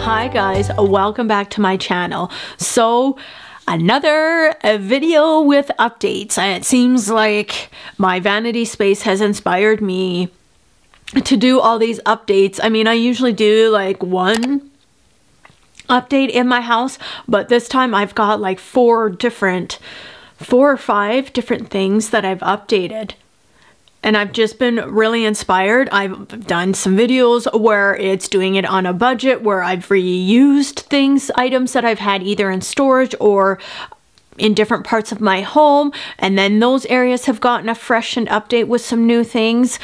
Hi guys, welcome back to my channel. So another video with updates. It seems like my vanity space has inspired me to do all these updates. I mean, I usually do like one update in my house, but this time I've got like four or five different things that I've updated. And I've just been really inspired. I've done some videos where it's doing it on a budget, where I've reused items that I've had either in storage or in different parts of my home. And then those areas have gotten a freshened update with some new things.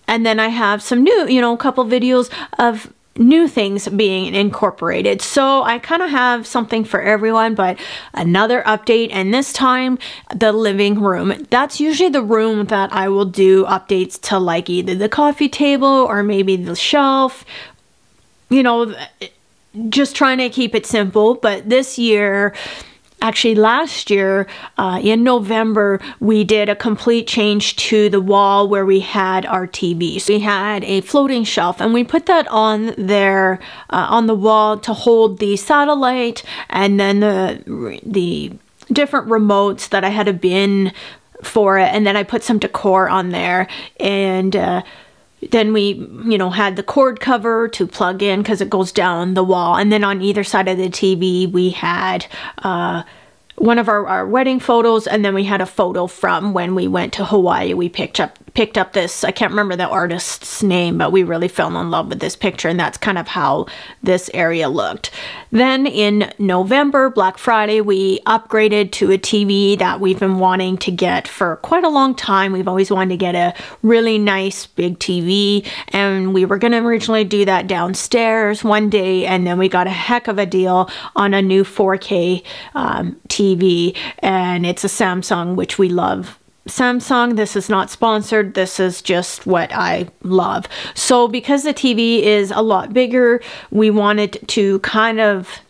And then I have some new, a couple videos of new things being incorporated. So I kind of have something for everyone, but another update, and this time the living room. That's usually the room that I will do updates to, like either the coffee table or maybe the shelf, just trying to keep it simple. But this year, actually last year, in November, we did a complete change to the wall where we had our TV. So we had a floating shelf and we put that on there on the wall to hold the satellite and then the different remotes that I had a bin for it. And then I put some decor on there, and then we, had the cord cover to plug in because it goes down the wall. And then on either side of the TV, we had one of our wedding photos, and then we had a photo from when we went to Hawaii. We picked up this, I can't remember the artist's name, but we really fell in love with this picture, and that's kind of how this area looked. Then in November, Black Friday, we upgraded to a TV that we've been wanting to get for quite a long time. We've always wanted to get a really nice big TV, and we were going to originally do that downstairs one day, and then we got a heck of a deal on a new 4K TV, and it's a Samsung, which we love. Samsung, this is not sponsored, this is just what I love. So because the TV is a lot bigger, we wanted to kind of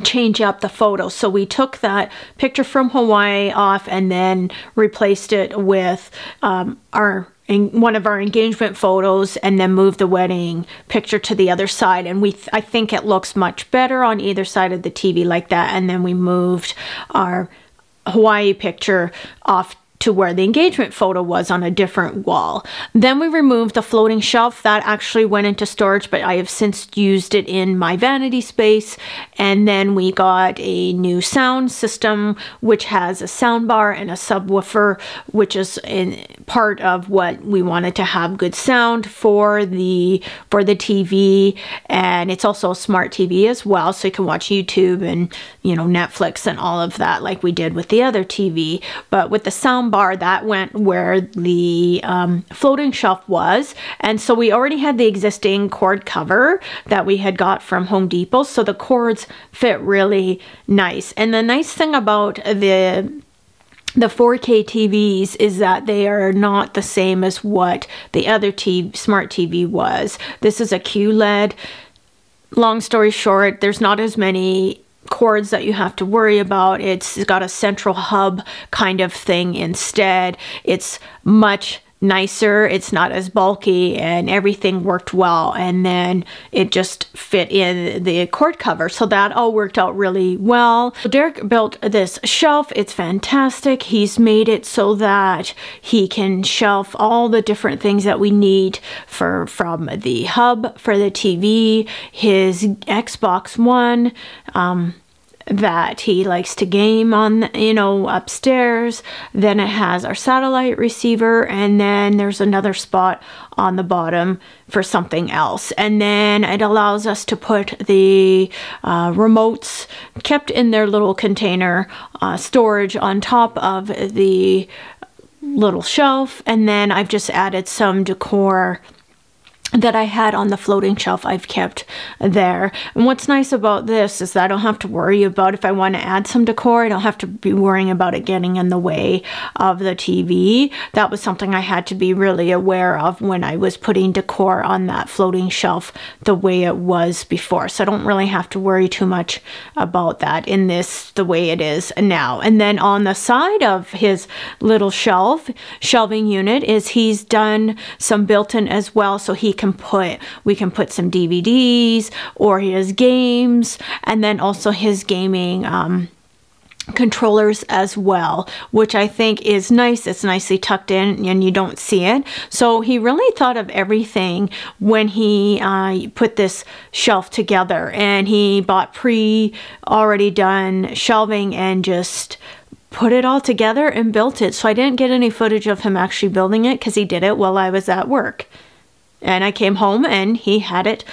change up the photo. So we took that picture from Hawaii off and then replaced it with one of our engagement photos, and then moved the wedding picture to the other side. And I think it looks much better on either side of the TV like that. And then we moved our Hawaii picture off to where the engagement photo was on a different wall. Then we removed the floating shelf. That actually went into storage, but I have since used it in my vanity space. And then we got a new sound system, which has a sound bar and a subwoofer, which is part of what we wanted to have good sound for the TV. And it's also a smart TV as well, so you can watch YouTube and Netflix and all of that like we did with the other TV. But with the sound bar, that went where the floating shelf was, and so we already had the existing cord cover that we had got from Home Depot, so the cords fit really nice. And the nice thing about the 4K TVs is that they are not the same as what the other smart TV was. This is a QLED. Long story short, there's not as many cords that you have to worry about. It's got a central hub kind of thing instead. It's much nicer, it's not as bulky, and everything worked well. And then it just fit in the cord cover, so that all worked out really well. So Derek built this shelf. It's fantastic. He's made it so that he can shelf all the different things that we need from the hub for the TV, his Xbox One, that he likes to game on, upstairs. Then it has our satellite receiver, and then there's another spot on the bottom for something else. And then it allows us to put the remotes kept in their little container storage on top of the little shelf. And then I've just added some decor that I had on the floating shelf. I've kept there. And what's nice about this is that I don't have to worry about, if I want to add some decor, I don't have to be worrying about it getting in the way of the TV. That was something I had to be really aware of when I was putting decor on that floating shelf the way it was before. So I don't really have to worry too much about that in this, the way it is now. And then on the side of his little shelving unit is he's done some built-in as well, so he can put some DVDs or his games, and then also his gaming controllers as well, which I think is nice. It's nicely tucked in and you don't see it. So he really thought of everything when he put this shelf together, and he bought already done shelving and just put it all together and built it. So I didn't get any footage of him actually building it because he did it while I was at work. And I came home and he had it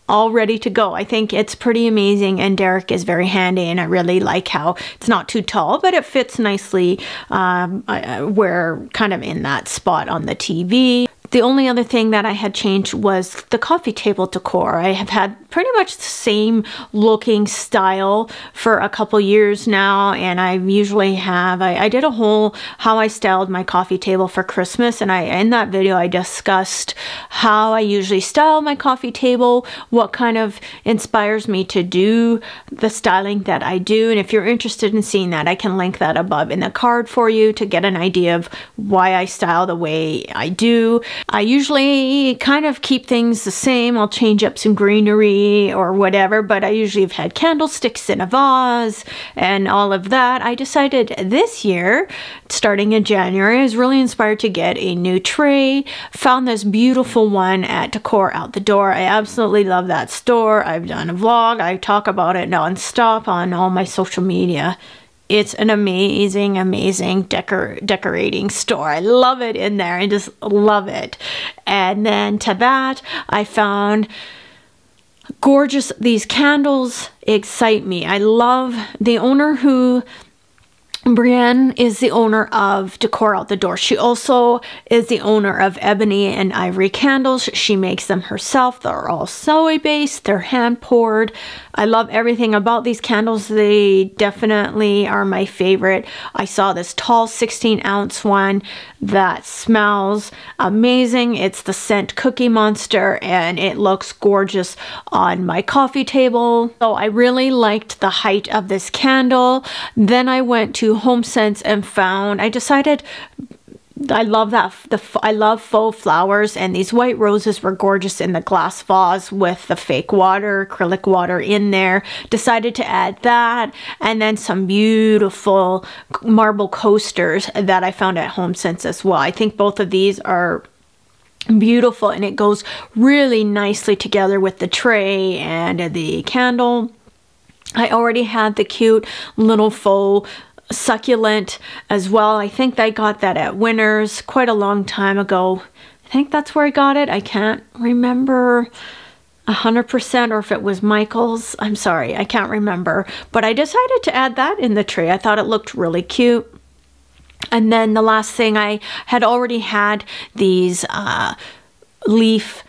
all ready to go. I think it's pretty amazing, and Derek is very handy, and I really like how it's not too tall, but it fits nicely where kind of in that spot on the TV. The only other thing that I had changed was the coffee table decor. I have had pretty much the same looking style for a couple years now, and I usually have, I did a whole how I styled my coffee table for Christmas, and in that video I discussed how I usually style my coffee table, what kind of inspires me to do the styling that I do. And if you're interested in seeing that, I can link that above in the card for you to get an idea of why I style the way I do. I usually kind of keep things the same. I'll change up some greenery or whatever, but I usually have had candlesticks in a vase and all of that. I decided this year, starting in January, I was really inspired to get a new tray. Found this beautiful one at Decor Out the Door. I absolutely love that store. I've done a vlog. I talk about it nonstop on all my social media. It's an amazing, amazing decorating store. I love it in there. I just love it. And then to that, I found gorgeous, these candles excite me. I love the owner who, Brienne is the owner of Decor Out the Door. She also is the owner of Ebony and Ivory Candles. She makes them herself. They're all soy based. They're hand poured. I love everything about these candles. They definitely are my favorite. I saw this tall 16-ounce one that smells amazing. It's the scent Cookie Monster, and it looks gorgeous on my coffee table. So I really liked the height of this candle. Then I went to HomeSense and found, I decided I love that. I love faux flowers, and these white roses were gorgeous in the glass vase with the fake water, acrylic water in there. Decided to add that, and then some beautiful marble coasters that I found at HomeSense as well. I think both of these are beautiful, and it goes really nicely together with the tray and the candle. I already had the cute little faux succulent as well. I think I got that at Winners quite a long time ago. I think that's where I got it. I can't remember 100% or if it was Michael's. I'm sorry, I can't remember. But I decided to add that in the tray. I thought it looked really cute. And then the last thing, I had already had these leaf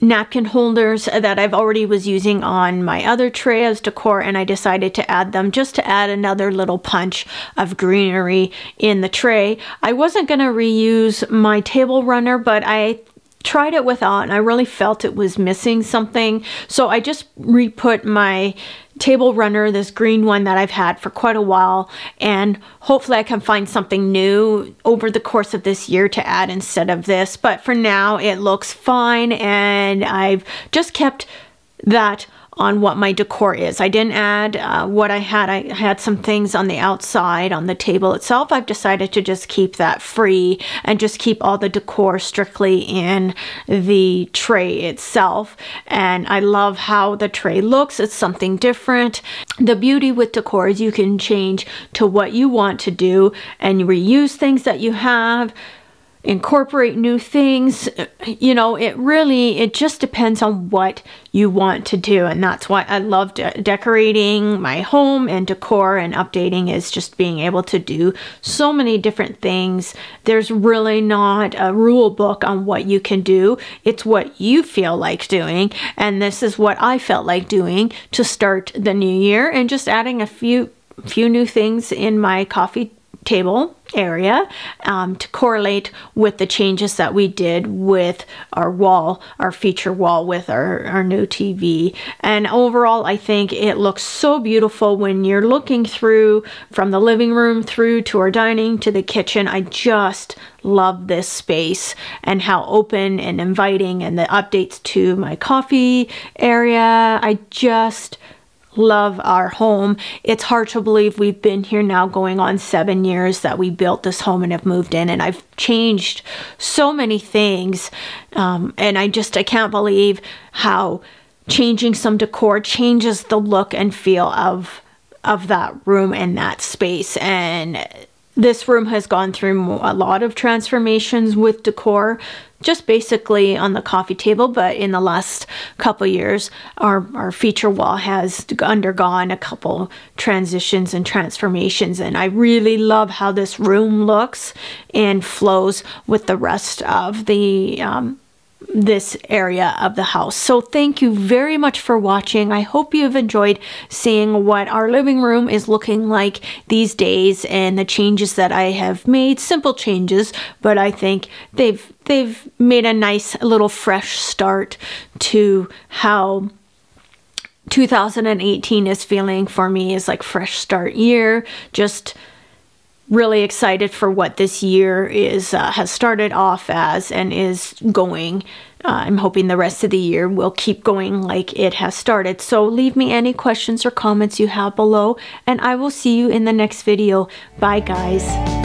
napkin holders that I've already was using on my other tray as decor, and I decided to add them just to add another little punch of greenery in the tray. I wasn't going to reuse my table runner, but I tried it without, and I really felt it was missing something, so I just re-put my table runner, this green one that I've had for quite a while, and hopefully I can find something new over the course of this year to add instead of this. But for now it looks fine, and I've just kept that on what my decor is. I didn't add what I had some things on the outside on the table itself. I've decided to just keep that free and just keep all the decor strictly in the tray itself. And I love how the tray looks. It's something different. The beauty with decor is you can change to what you want to do and reuse things that you have, incorporate new things. You know, it just depends on what you want to do, and that's why I love decorating my home, and decor and updating is just being able to do so many different things. There's really not a rule book on what you can do. It's what you feel like doing, and this is what I felt like doing to start the new year, and just adding a few new things in my coffee table area to correlate with the changes that we did with our wall, our feature wall with our new TV. And overall, I think it looks so beautiful when you're looking through from the living room through to our dining to the kitchen. I just love this space and how open and inviting, and the updates to my coffee area. I just love our home. It's hard to believe we've been here now going on 7 years that we built this home and have moved in, and I've changed so many things, and I can't believe how changing some decor changes the look and feel of that room and that space. And this room has gone through a lot of transformations with decor, just basically on the coffee table, but in the last couple years, our feature wall has undergone a couple transitions and transformations, and I really love how this room looks and flows with the rest of the this area of the house. So thank you very much for watching. I hope you've enjoyed seeing what our living room is looking like these days and the changes that I have made. Simple changes, but I think they've made a nice little fresh start to how 2018 is feeling for me. Is like fresh start year. Just really excited for what this year is has started off as and is going. I'm hoping the rest of the year will keep going like it has started. So leave me any questions or comments you have below, and I will see you in the next video. Bye, guys.